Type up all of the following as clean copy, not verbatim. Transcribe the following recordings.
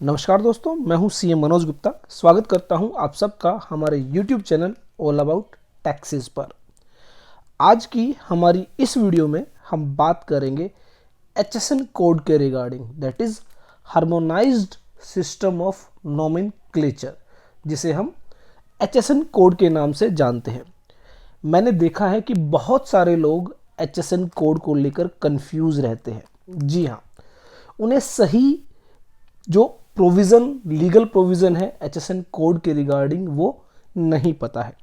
नमस्कार दोस्तों, मैं हूं सीएम मनोज गुप्ता। स्वागत करता हूं आप सबका हमारे YouTube channel all about taxes पर। आज की हमारी इस वीडियो में हम बात करेंगे HSN कोड के regarding, that is harmonised system of nomenclature, जिसे हम HSN कोड के नाम से जानते हैं। मैंने देखा है कि बहुत सारे लोग HSN कोड को लेकर कंफ्यूज रहते हैं। जी हाँ, उन्हें सही जो प्रोविज़न, लीगल प्रोविज़न है HSN कोड के रिगार्डिंग, वो नहीं पता है।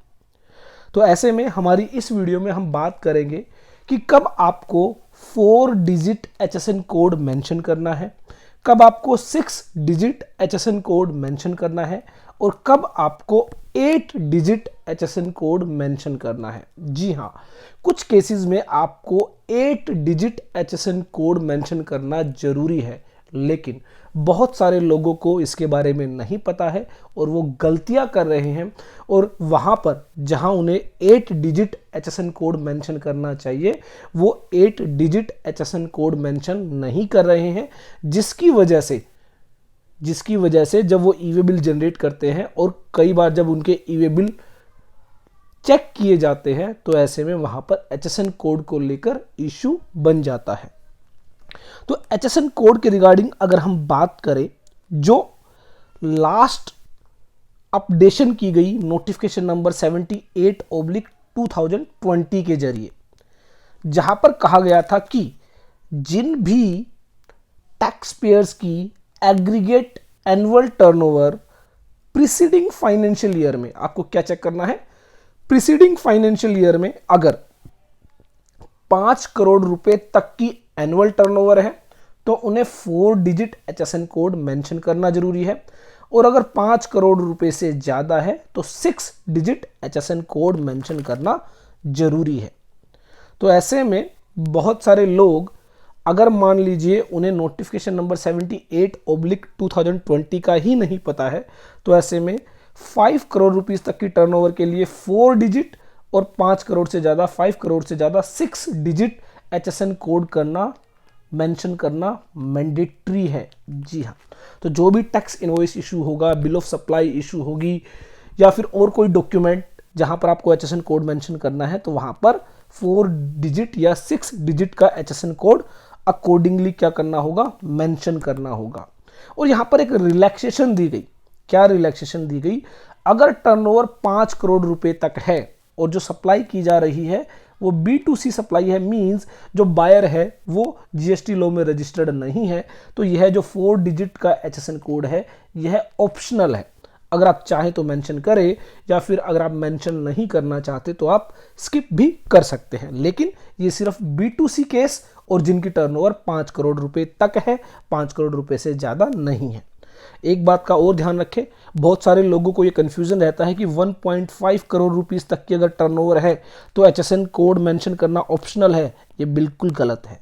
तो ऐसे में हमारी इस वीडियो में हम बात करेंगे कि कब आपको 4 डिजिट HSN कोड मेंशन करना है, कब आपको 6 डिजिट HSN कोड मेंशन करना है और कब आपको 8 डिजिट HSN कोड मेंशन करना है। जी हाँ, कुछ केसेस में आपको 8 डिजिट HSN कोड मेंशन करना जरूरी है, लेकिन बहुत सारे लोगों को इसके बारे में नहीं पता है और वो गलतियां कर रहे हैं और वहां पर जहां उन्हें 8 डिजिट HSN कोड मेंशन करना चाहिए वो 8 डिजिट HSN कोड मेंशन नहीं कर रहे हैं, जिसकी वजह से जब वो ई वे बिल जनरेट करते हैं और कई बार जब उनके ई वे बिल चेक किए जाते हैं तो ऐसे में वहां पर HSN कोड को लेकर इशू बन जाता है। तो HSN कोड के रिगार्डिंग अगर हम बात करें, जो लास्ट अपडेशन की गई नोटिफिकेशन नंबर 78/2020 के जरिए, जहां पर कहा गया था कि जिन भी टैक्स पेयर्स की aggregate annual turnover preceding financial year में, आपको क्या चेक करना है, प्रीसीडिंग फाइनेंशियल ईयर में अगर 5 करोड़ रुपए तक की एनुअल टर्नओवर है तो उन्हें 4 डिजिट HSN कोड मेंशन करना जरूरी है, और अगर 5 करोड़ रुपए से ज्यादा है तो 6 डिजिट HSN कोड मेंशन करना जरूरी है। तो ऐसे में बहुत सारे लोग, अगर मान लीजिए उन्हें नोटिफिकेशन नंबर 78/2020 का ही नहीं पता है, तो ऐसे में 5 करोड़ रुपीस तक की टर्नओवर के लिए 4 डिजिट और 5 करोड़ से ज्यादा, 5 करोड़ से ज्यादा 6 डिजिट HSN कोड करना, मेंशन करना मैंडेटरी है। जी हाँ, तो जो भी टैक्स इनवॉइस इशू होगा, बिल ऑफ सप्लाई इशू होगी या फिर और कोई डॉक्यूमेंट जहां पर आपको HSN कोड मेंशन करना है, तो वहां पर 4 डिजिट या 6 डिजिट का HSN कोड अकॉर्डिंगली क्या करना होगा, मेंशन करना होगा। और यहां पर एक रिलैक्सेशन दी गई। क्या रिलैक्सेशन दी गई? अगर टर्नओवर 5 करोड़ रुपए तक है और जो सप्लाई की जा रही है वो B2C सप्लाई है, मींस जो बायर है वो GST लॉ में रजिस्टर्ड नहीं है, तो यह जो 4 डिजिट का HSN कोड है यह ऑप्शनल है। अगर आप चाहें तो मेंशन करें, या फिर अगर आप मेंशन नहीं करना चाहते तो आप स्किप भी कर सकते हैं, लेकिन ये सिर्फ B2C केस और जिनकी टर्नओवर 5 करोड़ रुपए तक है, 5 करोड़ रुपए से ज्यादा नहीं है। एक बात का और ध्यान रखें, बहुत सारे लोगों को ये कंफ्यूजन रहता है कि 1.5 करोड़ रुपीस तक की अगर टर्नओवर है तो HSN कोड मेंशन करना ऑप्शनल है। ये बिल्कुल गलत है।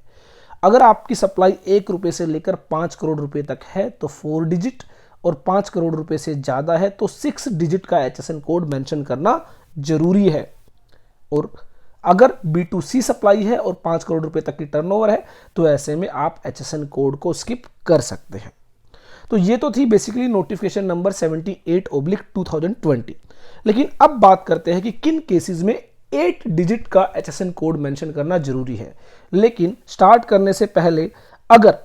अगर आपकी सप्लाई 1 रुपए से लेकर 5 करोड़ रुपए तक है तो 4 डिजिट, और 5 करोड़ रुपए से ज्यादा है तो 6 डिजिट का HSN कोड मेंशन करना जरूरी है। और अगर B2C सप्लाई है और 5 करोड़ रुपए तक की टर्नओवर है तो ऐसे में आप HSN कोड को स्किप कर सकते हैं। तो ये तो थी बेसिकली नोटिफिकेशन नंबर 78/2020। लेकिन अब बात करते हैं कि किन केसेस में 8 डिजिट का HSN कोड मेंशन करना जरूरी है। लेकिन स्टार्ट करने से पहले, अगर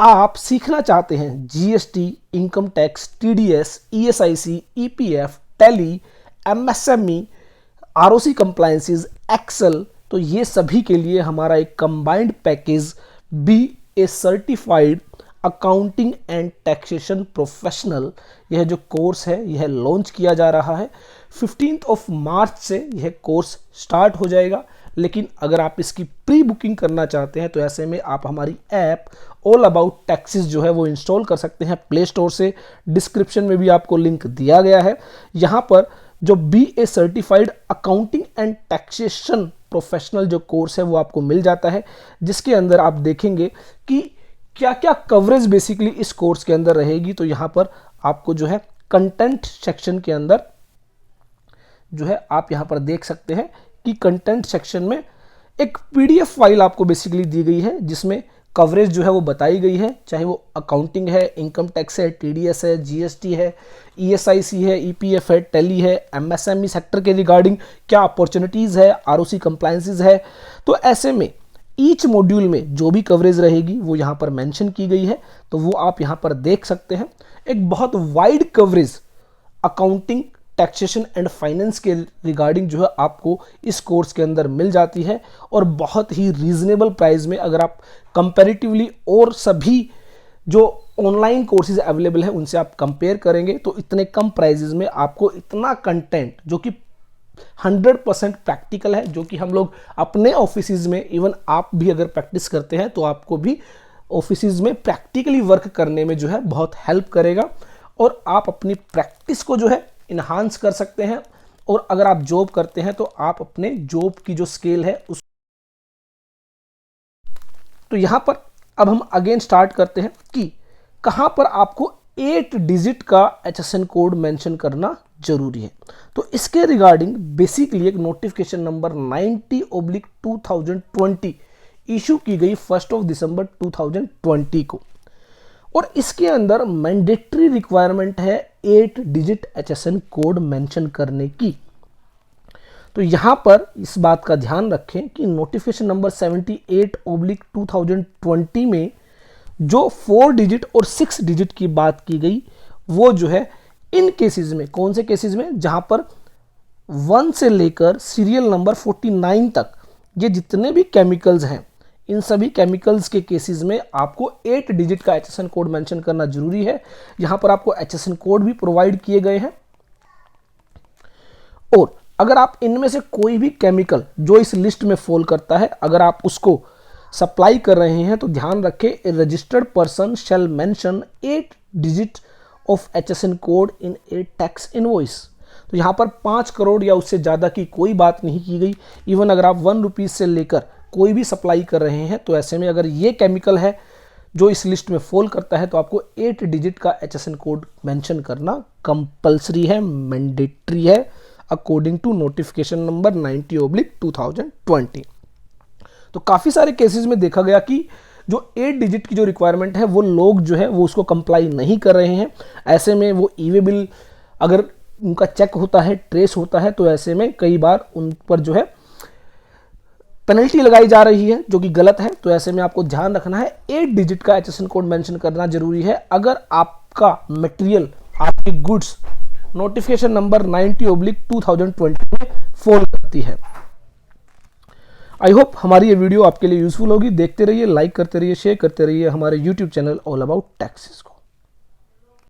आप सीखना चाहते हैं GST, income tax, TDS, ESIC, EPF, Tally, MSME, ROC compliances, Excel, तो ये सभी के लिए हमारा एक combined package BA certified accounting and taxation professional, यह जो कोर्स है यह लॉन्च किया जा रहा है। 15 मार्च से यह कोर्स स्टार्ट हो जाएगा। लेकिन अगर आप इसकी प्री बुकिंग करना चाहते हैं तो ऐसे में आप हमारी ऐप ऑल अबाउट टैक्सेस जो है वो इंस्टॉल कर सकते हैं प्ले स्टोर से। डिस्क्रिप्शन में भी आपको लिंक दिया गया है। यहाँ पर जो BA certified accounting and taxation professional जो कोर्स है वो आपको मिल जाता है, जिसके अंदर आप देखेंगे कि क्या क्या कवरेज बेसिकली इस कोर्स के अंदर रहेगी। तो यहां पर आपको जो है कंटेंट सेक्शन के अंदर जो है आप यहां पर देख सकते हैं कि कंटेंट सेक्शन में एक PDF फाइल आपको बेसिकली दी गई है, जिसमें कवरेज जो है वो बताई गई है, चाहे वो अकाउंटिंग है, इनकम टैक्स है, टीडीएस है, जीएसटी है, ईएसआईसी है, ईपीएफ है, टेली है, एमएसएमई सेक्टर के रिगार्डिंग क्या अपॉर्चुनिटीज़ है, आरओसी कंप्लायंसेस है। तो ऐसे में ईच मॉड्यूल में जो भी कवरेज रहेगी वो यहाँ पर मेंशन की गई है, तो वो आप यहाँ पर देख सकते हैं। एक बहुत wide coverage accounting, taxation and finance के रिगार्डिंग जो है आपको इस कोर्स के अंदर मिल जाती है, और बहुत ही रीजनेबल प्राइस में अगर आप कंपैरेटिवली और सभी जो ऑनलाइन कोर्सेज अवेलेबल हैं उनसे आप कंपेयर करेंगे तो इतने कम प्राइजेज में आपको इतना कंटेंट जो कि 100% प्रैक्टिकल है, जो कि हम लोग अपने ऑफिसेज में, इवन आप भी अगर प्रैक्टिस करते हैं तो आपको भी ऑफिसेज में प्रैक्टिकली वर्क करने में जो है बहुत हेल्प करेगा, और आप अपनी प्रैक्टिस को जो है इन्हांस कर सकते हैं। और अगर आप जॉब करते हैं तो आप अपने जॉब की जो स्केल है उस, तो यहां पर अब हम अगेन स्टार्ट करते हैं कि कहां पर आपको 8 डिजिट का HSN कोड मेंशन करना जरूरी है। तो इसके रिगार्डिंग बेसिकली एक नोटिफिकेशन नंबर 90/2020 इशू की गई 1 दिसंबर 2020 को, और इसके अंदर मैंडेटरी रिक्वायरमेंट है 8 डिजिट HSN कोड मेंशन करने की। तो यहां पर इस बात का ध्यान रखें कि नोटिफिकेशन नंबर 78/2020 में जो 4 डिजिट और 6 डिजिट की बात की गई वो जो है इन केसेस में, कौन से केसेस में, जहां पर 1 से लेकर सीरियल नंबर 49 तक ये जितने भी केमिकल्स हैं, इन सभी केमिकल्स के केसेस में आपको 8 डिजिट का HSN कोड मेंशन करना जरूरी है। यहां पर आपको HSN कोड भी प्रोवाइड किए गए हैं, और अगर आप इनमें से कोई भी केमिकल जो इस लिस्ट में फॉल करता है अगर आप उसको सप्लाई कर रहे हैं तो ध्यान रखें, a registered person shall mention 8 digit of HSN code in a tax invoice. तो यहाँ पर 5 करोड़ या उससे ज़्यादा की कोई बात नहीं की गई। इवन अगर आप 1 रुपीज़ से लेकर कोई भी सप्लाई कर रहे हैं तो ऐसे में अगर ये केमिकल है जो इस लिस्ट में फॉल करता है तो आपको 8 डिजिट का HSN कोड मेंशन करना कंपल्सरी है, मैंडेटरी है, अकॉर्डिंग टू नोटिफिकेशन नंबर 90/2020। तो काफ़ी सारे केसेस में देखा गया कि जो 8 डिजिट की जो रिक्वायरमेंट है वो लोग जो है वो उसको कंप्लाई नहीं कर रहे हैं। ऐसे में वो ई-वे बिल अगर उनका चेक होता है, ट्रेस होता है, तो ऐसे में कई बार उन पर जो है पेनल्टी लगाई जा रही है जो कि गलत है। तो ऐसे में आपको ध्यान रखना है 8 डिजिट का HSN कोड मेंशन करना जरूरी है अगर आपका मटेरियल, आपकी गुड्स नोटिफिकेशन नंबर 90/2020 में फॉल करती है। आई होप हमारी ये वीडियो आपके लिए यूजफुल होगी। देखते रहिए, लाइक करते रहिए, शेयर करते रहिए हमारे YouTube channel all about taxes को।